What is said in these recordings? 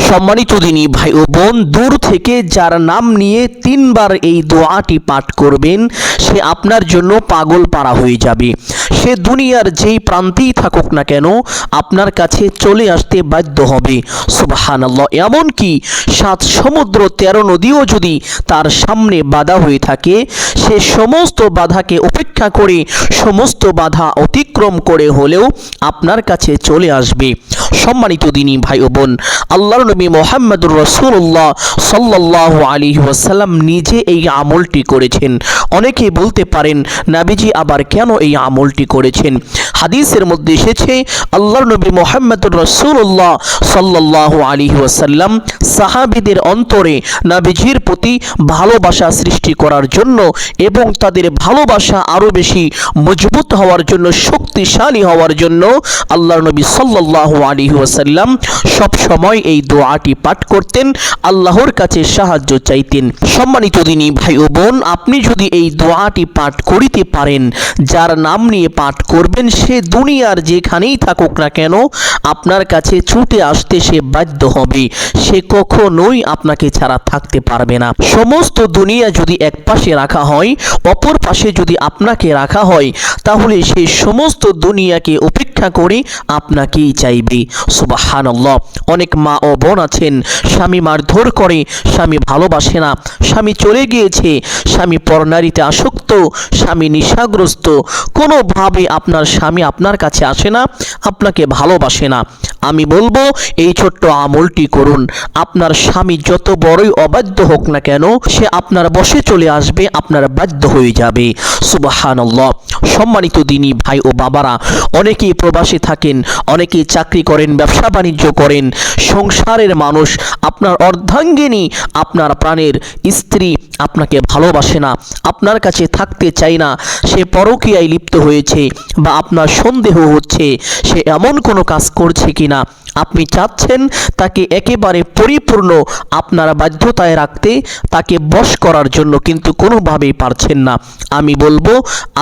সম্মানিত দিনী ভাই ও বোন, দূর থেকে যার নাম নিয়ে 3 বার এই দোয়াটি পাঠ করবেন সে আপনার জন্য পাগল পারা হয়ে যাবে। সে দুনিয়ার যেই প্রান্তেই থাকুক না কেন আপনার কাছে চলে আসতে বাধ্য হবে। সুবহানাল্লাহ। এমনকি 7 সমুদ্র 13 নদীও যদি তার সামনে বাধা হয়ে থাকে, সে সমস্ত বাধাকে উপেক্ষা করে সমস্ত বাধা অতিক্রম করে হলেও আপনার কাছে চলে আসবে। সম্মানিত দিনী ভাই ও বোন, আল্লাহর নবী মুহাম্মদুর রাসূলুল্লাহ সাল্লাল্লাহু আলাইহি ওয়াসাল্লাম নিজে এই আমলটি করেছেন। অনেকে বলতে পারেন, নবীজি আবার কেন এই আমলটি করেছেন? হাদিসের মধ্যে এসেছে, আল্লাহর নবী মুহাম্মদুর রাসূলুল্লাহ সাল্লাল্লাহু আলাইহি ওয়াসাল্লাম সাহাবীদের অন্তরে নবীজির প্রতি ভালোবাসা সৃষ্টি করার জন্য এবং তাদের ভালোবাসা আরো বেশি মজবুত হওয়ার জন্য, শক্তিশালী হওয়ার জন্য আল্লাহর নবী সাল্লাল্লাহু আলাইহি ওয়াসাল্লাম সব সময় এই দোয়াটি পাঠ করতেন, আল্লাহর কাছে সাহায্য চাইতেন। সম্মানিত দিনী ভাই ও বোন, আপনি যদি এই দোয়াটি পাঠ করিতে পারেন, যার নাম নিয়ে পাঠ করবেন সে দুনিয়ার যেখানেই থাকুক না কেন আপনার কাছে ছুটে আসতে সে বাধ্য হবে। সে কখনোই আপনাকে ছাড়া থাকতে পারবে না। সমস্ত দুনিয়া যদি এক পাশে রাখা হয়, অপর পাশে যদি আপনাকে রাখা হয়, তাহলে সে সমস্ত দুনিয়াকে উপেক্ষা করে আপনাকেই চাইবে। সুবহানাল্লাহ। অনেক মা ও বোন আছেন, স্বামী মারধর করে, স্বামী ভালোবাসে না, স্বামী চলে গিয়েছে, স্বামী পরনারীতে আসক্ত, স্বামী নেশাগ্রস্ত, কোনোভাবে আপনার স্বামী আপনার কাছে আসে না, আপনাকে ভালোবাসে না। আমি বলবো এই ছোট্ট আমলটি করুন। আপনার স্বামী যত বড়ই অবাধ্য হোক না কেন সে আপনার বশে চলে আসবে, আপনার বাধ্য হয়ে যাবে। সুবহানাল্লাহ। সম্মানিত দিনী ভাই ও বাবারা, অনেকেই প্রবাসী থাকেন, অনেকেই চাকরি করেন, ব্যবসা বাণিজ্য করেন, সংসারের মানুষ, আপনার অর্ধাঙ্গিনী, আপনার প্রাণের স্ত্রী আপনাকে ভালোবাসে না, আপনার কাছে থাকতে চায় না, সে পরকীয়ায় লিপ্ত হয়েছে বা আপনার সন্দেহ হচ্ছে সে এমন কোনো কাজ করছে কিনা। আপনি চাচ্ছেন তাকে একেবারে পরিপূর্ণ আপনার বাধ্যতায় রাখতে, তাকে বশ করার জন্য, কিন্তু কোনোভাবেই পারছেন না। আমি বলবো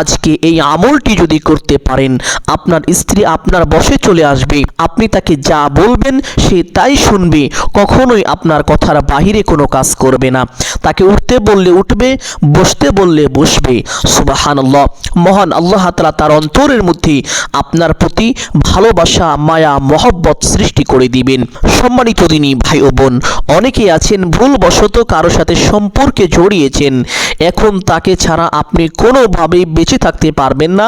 আজকে এই আমলটি যদি করতে পারেন, আপনার স্ত্রী আপনার বশে চলে আসবে। আপনি তাকে যা বলবেন সে তাই শুনবে, কখনোই আপনার কথার বাহিরে কোনো কাজ করবে না। তাকে উঠতে বললে উঠবে, বসতে বললে বসবে। সুবহানাল্লাহ। মহান আল্লাহ তাআলা তার অন্তরের মধ্যে আপনার প্রতি ভালোবাসা, মায়া, মহব্বত সৃষ্টি করে দিবেন। সম্মানিত দিনী ভাই ও বোন, অনেকেই আছেন ভুলবশত কারো সাথে সম্পর্কে জড়িয়েছেন, এখন তাকে ছাড়া আপনি কোনোভাবেই বেঁচে থাকতে পারবেন না,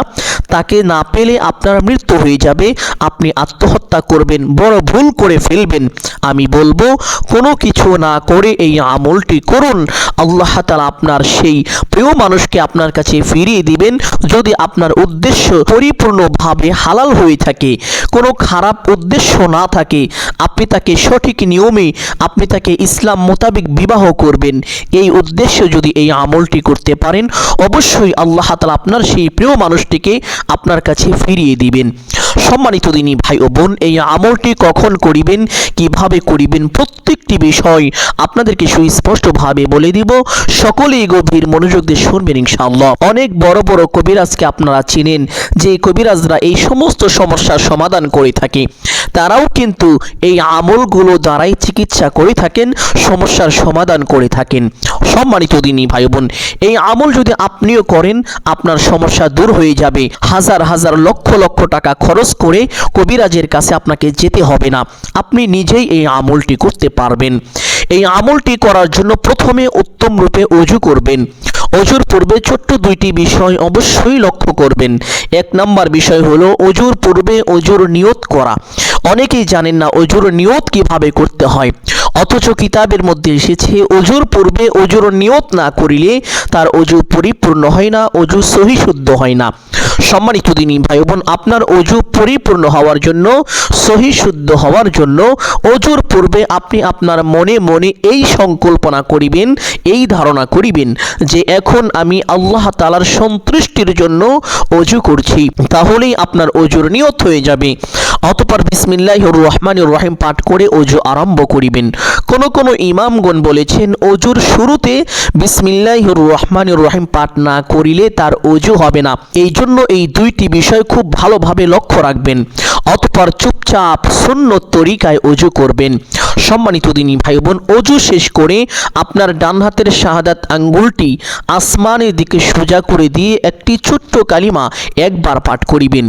তাকে না পেলে আপনার মৃত্যু হয়ে যাবে, আপনি আত্মহত্যা করবেন, বড় ভুল করে ফেলবেন। আমি বলবো কোনো কিছু না করে এই আমলটি করুন। আল্লাহ তাআলা আপনার সেই প্রিয় মানুষকে আপনার কাছে ফিরিয়ে দিবেন, যদি আপনার উদ্দেশ্য পরিপূর্ণভাবে হালাল হয়ে থাকে, কোনো খারাপ উদ্দেশ্য না থাকে, আপনি তাকে সঠিক নিয়মে, আপনি তাকে ইসলাম মোতাবেক বিবাহ করবেন, এই উদ্দেশ্য যদি এই আমলটি করতে পারেন, অবশ্যই আল্লাহ তাআলা আপনার সেই প্রিয় মানুষটিকে আপনার কাছে ফিরিয়ে দিবেন। সম্মানিত দিনী ভাই ও বোন, এই আমলটি কখন করিবেন, কিভাবে করিবেন, প্রত্যেকটি বিষয় আপনাদেরকে সুস্পষ্টভাবে বলে দিব। সকলেই গভীর মনোযোগ দিয়ে শুনবেন ইনশাআল্লাহ। অনেক বড় বড় কবিরাজকে আপনারা চিনেন, যে কবিরাজরা এই সমস্ত সমস্যার সমাধান করে থাকে, তারাও কিন্তু এই আমলগুলো দ্বারাই চিকিৎসা করে থাকেন, সমস্যার সমাধান করে থাকেন। সম্মানিত দিনী ভাই বোন, এই আমল যদি আপনিও করেন, আপনার সমস্যা দূর হয়ে যাবে। হাজার হাজার লক্ষ লক্ষ টাকা খরচ করে কবিরাজের কাছে আপনাকে যেতে হবে না, আপনি নিজেই এই আমলটি করতে পারবেন। এই আমলটি করার জন্য প্রথমে উত্তম রূপে ওযু করবেন। ওযুর পূর্বে ছোট্ট 2টি বিষয় অবশ্যই লক্ষ্য করবেন। 1 নম্বর বিষয় হলো ওযুর পূর্বে ওযুর নিয়ত করা। অনেকেই জানেন না ওযুর নিয়ত কিভাবে করতে হয়, অথচ কিতাবের মধ্যে এসেছে ওযুর পূর্বে ওযুর নিয়ত না করিলে তার ওযু পরিপূর্ণ হয় না, ওযু সহি শুদ্ধ হয় না। সম্মানিত দিনী ভাই বোন, আপনার ওযু পরিপূর্ণ হওয়ার জন্য, সহি শুদ্ধ হওয়ার জন্য ওযুর পূর্বে আপনি আপনার মনে মনে এই সংকল্পনা করিবেন, এই ধারণা করিবেন যে এখন আমি আল্লাহ তাআলার সন্তুষ্টির জন্য ওযু করছি, তাহলেই আপনার ওযুর নিয়ত হয়ে যাবে। অতঃপর বিসমিল্লাহির রহমানির রহিম পাঠ করে ওযু আরম্ভ করিবেন। কোন ইমামগণ বলেছেন অজুর শুরুতে বিসমিল্লাহির রহমানির রহিম পাঠ না করিলে তার অজু হবে না। এই জন্য এই দুইটি বিষয় খুব ভালোভাবে লক্ষ্য রাখবেন, অতঃপর চুপচাপ সুন্নত তরিকায় অজু করবেন। সম্মানিত দিনী ভাই বোন, অজু শেষ করে আপনার ডান হাতের শাহাদাত আঙ্গুলটি আসমানের দিকে সোজা করে দিয়ে একটি ছোট্ট কালিমা একবার পাঠ করিবেন।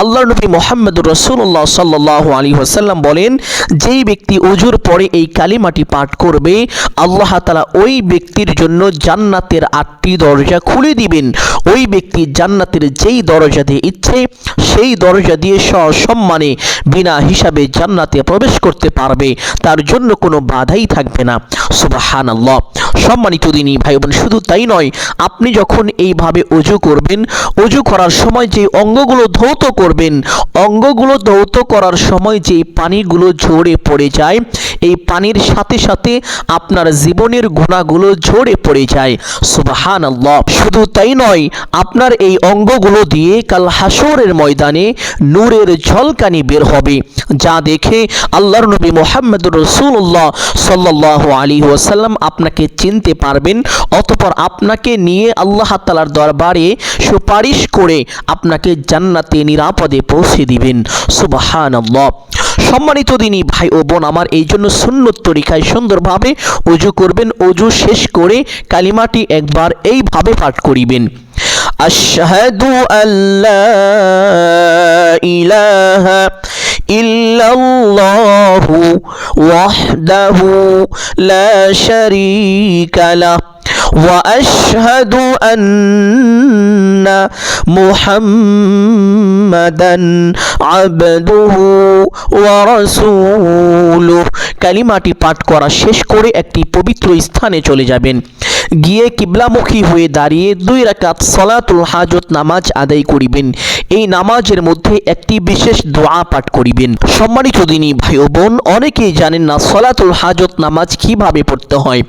আল্লাহর নবী মুহাম্মদুর রাসূলুল্লাহ সাল্লাল্লাহু আলাইহি ওয়াসাল্লাম বলেন, যেই ব্যক্তি অজুর পরে এই কালিমাটি পাঠ করবে, আল্লাহ তাআলা ওই ব্যক্তির জন্য জান্নাতের 8টি দরজা খুলে দিবেন। ওই ব্যক্তি জান্নাতের যেই দরজা দিয়ে ইচ্ছে সেই দরজা দিয়ে সসম্মানে বিনা হিসাবে জান্নাতে প্রবেশ করতে পারবে, তার জন্য কোনো বাধাই থাকবে না। সুবহানাল্লাহ। সম্মানিত দিনী ভাই বোন, শুধু তাই নয়, আপনি যখন এইভাবে অজু করবেন, অজু করার সময় যে অঙ্গগুলো ধৌত করবেন, অঙ্গগুলো ধৌত করার সময় যে পানিগুলো ঝরে পড়ে যায়, এই পানির সাথে সাথে আপনার জীবনের গুনাহগুলো ঝরে পড়ে যায়। সুবহানাল্লাহ। শুধু তাই নয়, আপনার এই অঙ্গগুলো দিয়ে কাল হাসরের ময়দানে নূরের ঝলকানি বের হবে, যা দেখে আল্লাহর নবী মুহাম্মদুর রাসূলুল্লাহ সাল্লাল্লাহু আলাইহি ওয়াসাল্লাম আপনাকে চিনতে পারবেন। অতঃপর আপনাকে নিয়ে আল্লাহ তাআলার দরবারে সুপারিশ করে আপনাকে জান্নাতে নিরাপদে পৌঁছে দিবেন। সুবহানাল্লাহ। সম্মানিত দিনী ভাই ও বোন আমার, এই জন্য সুন্নত তরিকায় সুন্দরভাবে অজু করবেন। অজু শেষ করে কালিমাটি একবার এইভাবে পাঠ করিবেন, আশহাদু আল্লা ইলাহা ইল্লাল্লাহু ওয়াহদাহু লা শারীকা লাহু وأشهد أن محمدا عبده ورسوله। কালিমাটি পাঠ করা শেষ করে একটি পবিত্র স্থানে চলে যাবেন, গিয়ে কিবলামুখী হয়ে দাঁড়িয়ে 2 রাকাত সালাতুল হাজত নামাজ আদায় করিবেন। এই নামাজের মধ্যে একটি বিশেষ দোয়া পাঠ করিবেন। সম্মানিত দিনী ভাই ও বোন, অনেকেই জানেন না সালাতুল হাজত নামাজ কিভাবে পড়তে হয়,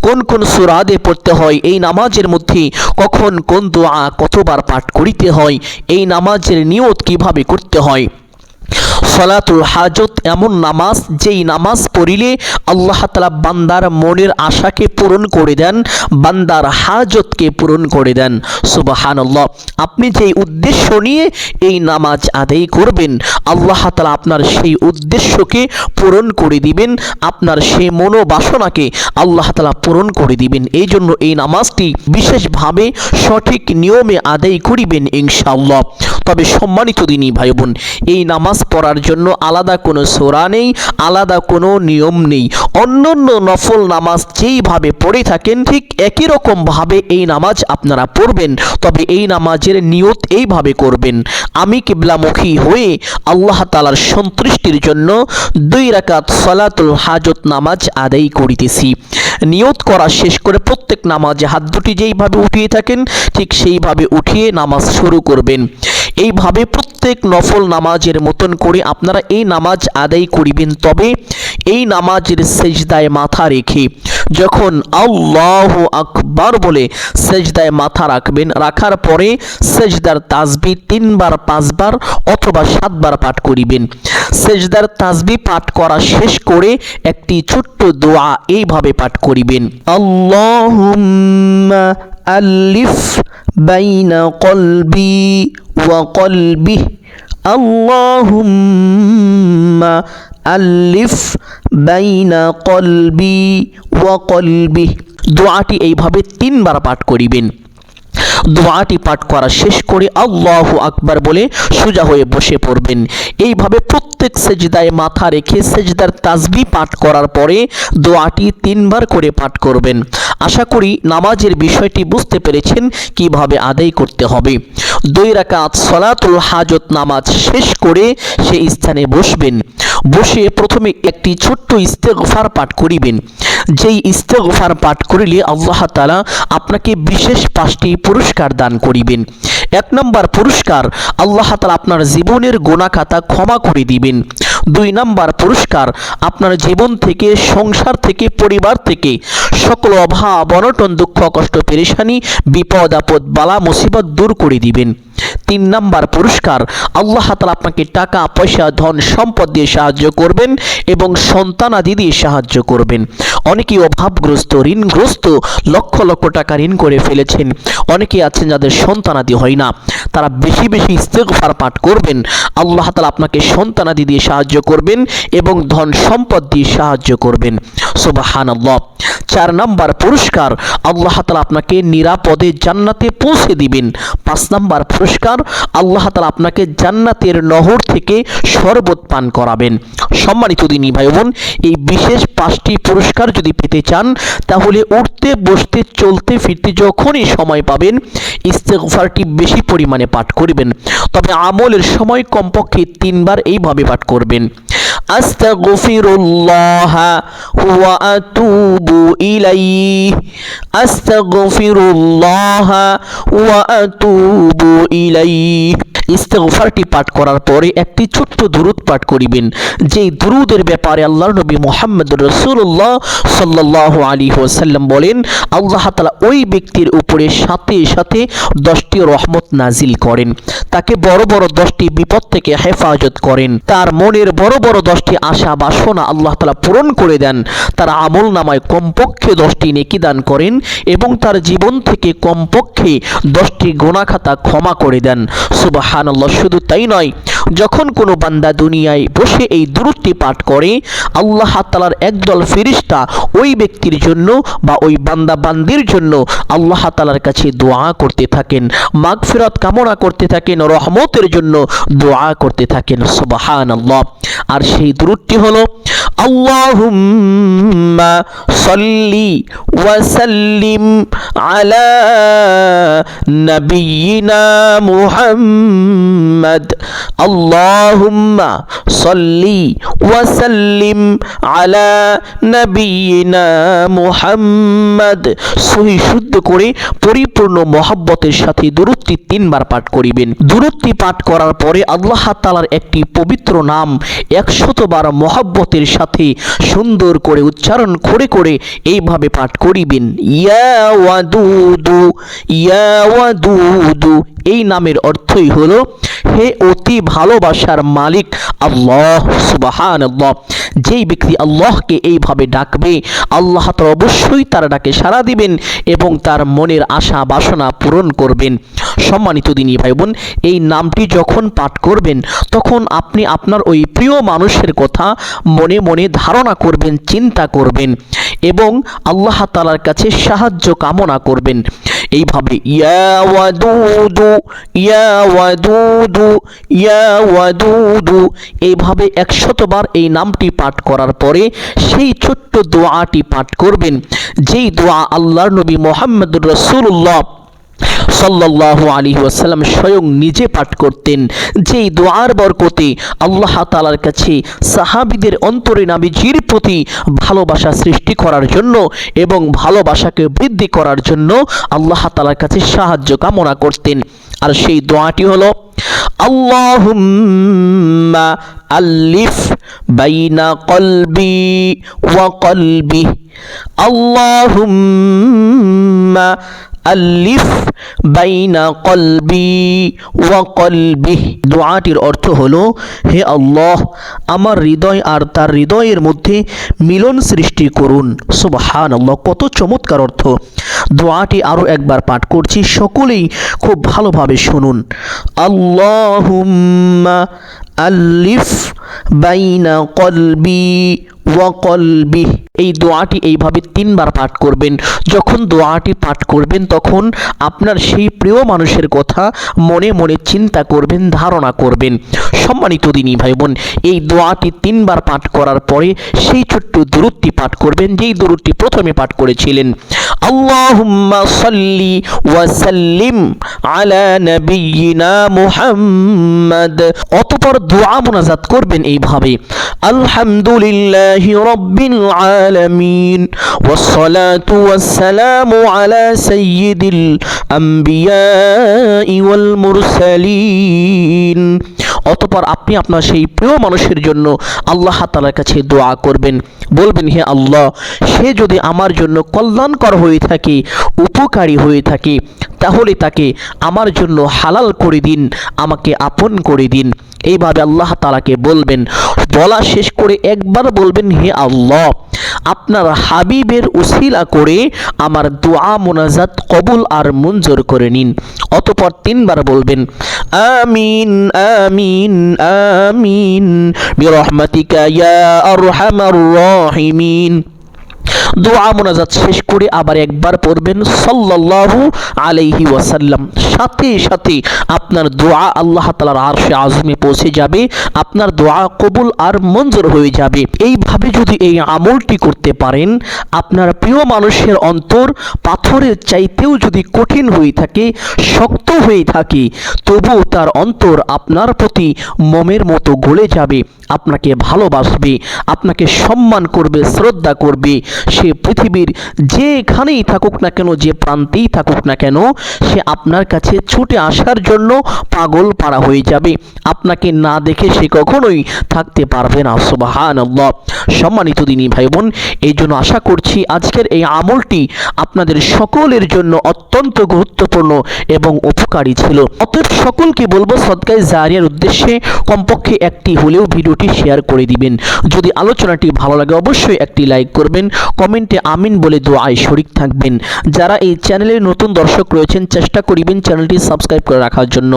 কোন কোন সূরা দিয়ে পড়তে হয়, এই নামাজের মধ্যে কখন কোন দোয়া কতবার পাঠ করিতে হয়, এই নামাজের নিয়ত কিভাবে করতে হয়। সালাতুল হাজত এমন নামাজ, যেই নামাজ পড়িলে আল্লাহ তাআলা বান্দার মনের আশাকে পূরণ করে দেন, বান্দার হাজতকে পূরণ করে দেন। সুবহানাল্লাহ। আপনি যেই উদ্দেশ্য নিয়ে এই নামাজ আদায় করবেন, আল্লাহ তাআলা আপনার সেই উদ্দেশ্যকে পূরণ করে দিবেন, আপনার সেই মনোবাসনাকে আল্লাহ তাআলা পূরণ করে দিবেন। এই জন্য এই নামাজটি বিশেষভাবে সঠিক নিয়মে আদায় করিবেন ইনশাআল্লাহ। তবে সম্মানিত দিনী ভাই বোন, এই নামাজ পড়ার জন্য আলাদা কোনো সূরা নেই, আলাদা কোনো নিয়ম নেই। অন্যান্য নফল নামাজ যেইভাবে পড়ে থাকেন ঠিক একই রকম ভাবে এই নামাজ আপনারা পড়বেন। তবে এই নামাজের নিয়ত এইভাবে করবেন, আমি কিবলামুখী হয়ে আল্লাহ তাআলার সন্তুষ্টির জন্য 2 রাকাত সালাতুল হাজত নামাজ আদায় করিতেছি। নিয়ত করা শেষ করে প্রত্যেক নামাজে হাত দুটি যেইভাবে উঠিয়ে থাকেন ঠিক সেইভাবে উঠিয়ে নামাজ শুরু করবেন। এইভাবে প্রত্যেক নফল নামাজের মতন করে আপনারা এই নামাজ আদায় করিবেন। তবে এই নামাজের সেজদায় মাথা রেখে যখন আল্লাহু আকবার বলে সেজদায় মাথা রাখবেন, রাখার পরে সেজদার তাসবিহ 3 বার 5 বার অথবা 7 বার পাঠ করিবেন। সেজদার তাসবিহ পাঠ করা শেষ করে একটি ছোট্ট দোয়া এইভাবে পাঠ করিবেন, আল্লাহুম্মা আলিফ বাইনা কলবি ওয়া কলবিহি, আল্লাহুম্মা আলিফ বাইনা কলবি ওয়া কলবিহি। দোয়াটি এইভাবে 3 বার পাঠ করিবেন। দোয়াটি পাঠ করা শেষ করে আল্লাহু আকবার বলে সোজা হয়ে বসে পড়বেন। এইভাবে প্রত্যেক সেজদায় মাথা রেখে সেজদার তাসবিহ পাঠ করার পরে দোয়াটি 3 বার করে পাঠ করবেন। আশা করি নামাজের বিষয়টি বুঝতে পেরেছেন কিভাবে আদায় করতে হবে। 2 রাকাত সালাতুল হাজত নামাজ শেষ করে সেই স্থানে বসবেন। বসে প্রথমে একটি ছোট্ট ইস্তেগফার পাঠ করিবেন। যেই ইস্তেগফার পাঠ করিলে আল্লাহ তাআলা আপনাকে বিশেষ 5টি পুরস্কার দান করিবেন। 1 নম্বর পুরস্কার, আল্লাহ তাআলা আপনার জীবনের গুনাহ খাতা ক্ষমা করে দিবেন। 2 নম্বর পুরস্কার, আপনার জীবন থেকে, সংসার থেকে, পরিবার থেকে সকল অভাব অনটন দুঃখ কষ্ট পেরেশানি বিপদ আপদ বালা মুসিবত দূর করে দিবেন। 3 নাম্বার পুরস্কার, আল্লাহ তাআলা আপনাকে টাকা পয়সা ধন সম্পদ দিয়ে সাহায্য করবেন এবং সন্তানাদি দিয়ে সাহায্য করবেন। অনেকেই অভাবগ্রস্ত, ঋণগ্রস্ত, লক্ষ লক্ষ টাকা ঋণ করে ফেলেছেন। অনেকেই আছেন যাদের সন্তানাদি হয় না, তারা বেশি বেশি ইস্তেগফার পাঠ করবেন, আল্লাহ তাআলা আপনাকে সন্তানাদি দিয়ে সাহায্য করবেন এবং ধন সম্পদ দিয়ে সাহায্য করবেন। সুবহানাল্লাহ। 4 নাম্বার পুরস্কার, আল্লাহ তাআলা আপনাকে নিরাপদে জান্নাতে পৌঁছে দিবেন। 5 নাম্বার পুরস্কার, আল্লাহ তাআলা আপনাকে জান্নাতের নহর থেকে শরবত পান করাবেন। সম্মানিত দিনী ভাই বোন, এই বিশেষ 5টি পুরস্কার যদি পেতে চান তাহলে উঠতে বসতে চলতে ফিরতে যখনই সময় পাবেন ইস্তেগফারটি বেশি পরিমাণে পাঠ করবেন। তবে আমলের সময় কমপক্ষে 3 বার এইভাবে পাঠ করবেন। আস্তাগফিরুল্লাহ ওয়া আতুবু ইলাইহি, আস্তাগফিরুল্লাহ ওয়া আতুবু ইলাইহি। ইস্তেগফারটি পাঠ করার পরে একটি ছোট্ট দুরূদ পাঠ করিবেন, যেই দুরূদের ব্যাপারে আল্লাহর নবী মুহাম্মদুর রাসূলুল্লাহ সাল্লাল্লাহু আলাইহি ওয়াসাল্লাম বলেন, আল্লাহ তাআলা ওই ব্যক্তির উপরে সাথে সাথে 10টি রহমত নাজিল করেন, তাকে বড় বড় 10টি বিপদ থেকে হেফাজত করেন, তার মনের বড় বড় 10টি আশা বাসনা আল্লাহ তাআলা পূরণ করে দেন, তার আমল নামায় কমপক্ষে 10টি নেকি দান করেন এবং তার জীবন থেকে কমপক্ষে 10টি গুনাহ খাতা ক্ষমা করে দেন। সুবহানাল্লাহ। শুধু তাই নয়, যখন কোনো বান্দা দুনিয়ায় বসে এই দুরূদটি পাঠ করে আল্লাহ তাআলার একদল ফেরেশতা ওই ব্যক্তির জন্য বা ওই বান্দা বান্দির জন্য আল্লাহ তাআলার কাছে দোয়া করতে থাকেন, মাগফিরাত কামনা করতে থাকেন, রহমতের জন্য দোয়া করতে থাকেন। সুবহানাল্লাহ। আর সেই দুরূদটি হলো আল্লাহুম্মা সাল্লি ওয়া সাল্লিম আলা নাবিয়িনা মুহাম্মদ, আল্লাহুম্মা সাল্লি ওয়া সাল্লিম আলা নাবিয়িনা মুহাম্মদ। সহি শুদ্ধ করে পরিপূর্ণ মহব্বতের সাথে দুরূদটি 3 বার পাঠ করিবেন। দুরূদটি পাঠ করার পরে আল্লাহ তাআলার একটি পবিত্র নাম 100 বার মহব্বতের সাথে সুন্দর করে উচ্চারণ করে করে এইভাবে পাঠ করিবেন, ইয়া ওয়াদুদু, ইয়া ওয়াদুদু। এই নামের অর্থই হলো হে অতি ভালোবাসার মালিক আল্লাহ। সুবহানাল্লাহ। যেই ব্যক্তি আল্লাহকে এইভাবে ডাকবে আল্লাহ তাআলা অবশ্যই তার ডাকে সাড়া দিবেন এবং তার মনের আশা বাসনা পূরণ করবেন। সম্মানিত দিনী ভাই বোন, এই নামটি যখন পাঠ করবেন তখন আপনি আপনার ওই প্রিয় মানুষের কথা মনে মনে ধারণা করবেন, চিন্তা করবেন এবং আল্লাহ তাআলার কাছে সাহায্য কামনা করবেন। এইভাবে ইয়া ওয়াদুদু, ইয়া ওয়াদুদু, ইয়া ওয়াদুদু, এইভাবে 100 বার এই নামটি পাঠ করার পরে সেই ছোট্ট দোয়াটি পাঠ করবেন, যেই দোয়া আল্লাহর নবী মুহাম্মদুর রাসূলুল্লাহ সাল্লাল্লাহু আলাইহি ওয়াসাল্লাম স্বয়ং নিজে পাঠ করতেন। যেই দোয়ার বরকতে আল্লাহ তাআলার কাছে সাহাবীদের অন্তরে নবীজির প্রতি ভালোবাসা সৃষ্টি করার জন্য এবং ভালোবাসাকে বৃদ্ধি করার জন্য আল্লাহ তাআলার কাছে সাহায্য কামনা করতেন। আর সেই দোয়াটি হলো আল্লাহুম্মা আল্লিফ বাইনা কলবি ওয়া কলবি, আল্লাহুম্মা আল্লিফ বাইনা কলবি ওয়া কলবি। দোয়াটির অর্থ হলো, হে আল্লাহ, আমার হৃদয় আর তার হৃদয়ের মধ্যে মিলন সৃষ্টি করুন। সুবহানাল্লাহ। কত চমৎকার অর্থ। দোয়াটি আরো একবার পাঠ করছি, সকলেই খুব ভালোভাবে শুনুন। আল্লাহুম্মা আল্লিফ বাইনা কলবি ওয়া কলবি। এই দোয়াটি এইভাবে 3 বার পাঠ করবেন। যখন দোয়াটি পাঠ করবেন তখন আপনার সেই প্রিয় মানুষের কথা মনে মনে চিন্তা করবেন, ধারণা করবেন। সম্মানিত দিনী ভাই বোন, এই দোয়াটি 3 বার পাঠ করার পরে সেই ছোট্ট দুরূদটি পাঠ করবেন, যেই দুরূদটি প্রথমে পাঠ করেছিলেন, আল্লাহুম্মা সাল্লি ওয়া সাল্লিম আলা নাবিয়িনা মুহাম্মদ। অতঃপর দোয়া মুনাজাত করবেন এইভাবে, আলহামদুলিল্লাহি রাব্বিল আলামিন ওয়াস সালাতু ওয়াস সালামু আলা সাইয়্যিদিল আম্বিয়াই ওয়াল মুরসালিন। অতঃপর আপনি আপনার সেই প্রিয় মানুষের জন্য আল্লাহ তাআলার কাছে দোয়া করবেন, বলবেন, হে আল্লাহ, সে যদি আমার জন্য কল্যাণকর হয়ে থাকে, উপকারী হয়ে থাকে, তাহলে তাকে আমার জন্য হালাল করে দিন, আমাকে আপন করে দিন। এইভাবে আল্লাহ তাআলাকে বলবেন। বলা শেষ করে একবার বলবেন, হে আল্লাহ, আপনার হাবিবের উসিলা করে আমার দোয়া মোনাজাত কবুল আর মঞ্জুর করে নিন। অতঃপর 3 বার বলবেন, আমিন আমিন আমিন বিরহমাতিকা ইয়া আরহামার রাহিমিন। দোয়া মোনাজাত শেষ করে আবার একবার পড়বেন সাল্লাল্লাহু আলাইহি ওয়াসাল্লাম। সাথে সাথে আপনার দোয়া আল্লাহ তাআলার আরশে আযমে পৌঁছে যাবে, আপনার দোয়া কবুল আর মঞ্জুর হয়ে যাবে। এইভাবে যদি এই আমলটি করতে পারেন, আপনার প্রিয় মানুষের অন্তর পাথরের চাইতেও যদি কঠিন হয়ে থাকে, শক্ত হয়ে থাকে, তবুও তার অন্তর আপনার প্রতি মোমের মতো গলে যাবে, আপনাকে ভালোবাসবে, আপনাকে সম্মান করবে, শ্রদ্ধা করবে। সে পৃথিবীর যেখানেই থাকুক না কেন, যে প্রান্তেই থাকুক না কেন, সে আপনার কাছে ছুটে আসার জন্য পাগল পাড়া হয়ে যাবে। আপনাকে না দেখে সে কখনোই থাকতে পারবে না। সুবহানাল্লাহ। সম্মানিত দিনী ভাই বোন, এই জন্য আশা করছি আজকের এই আমলটি আপনাদের সকলের জন্য অত্যন্ত গুরুত্বপূর্ণ এবং উপকারী ছিল। অতএব সকলকে বলবো, সদকায়ে জারিয়ার উদ্দেশ্যে কমপক্ষে একটি হলেও ভিডিওটি শেয়ার করে দিবেন। যদি আলোচনাটি ভালো লাগে অবশ্যই একটি লাইক করবেন, কমেন্টে আমিন বলে দোয়ায় শরীক থাকবেন। যারা এই চ্যানেলের নতুন দর্শক রয়েছেন, চেষ্টা করিবেন চ্যানেলটি সাবস্ক্রাইব করে রাখার জন্য।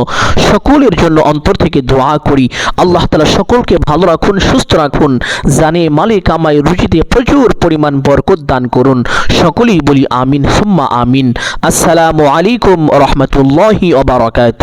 সকলের জন্য অন্তর থেকে দোয়া করি, আল্লাহ তাআলা সকলকে ভালো রাখুন, সুস্থ রাখুন, জানে মালে কামাই রুজিতে প্রচুর পরিমাণ বরকত দান করুন। সকলেই বলি আমিন সুম্মা আমিন। আসসালামু আলাইকুম ওয়া রাহমাতুল্লাহি ওয়া বারাকাতুহু।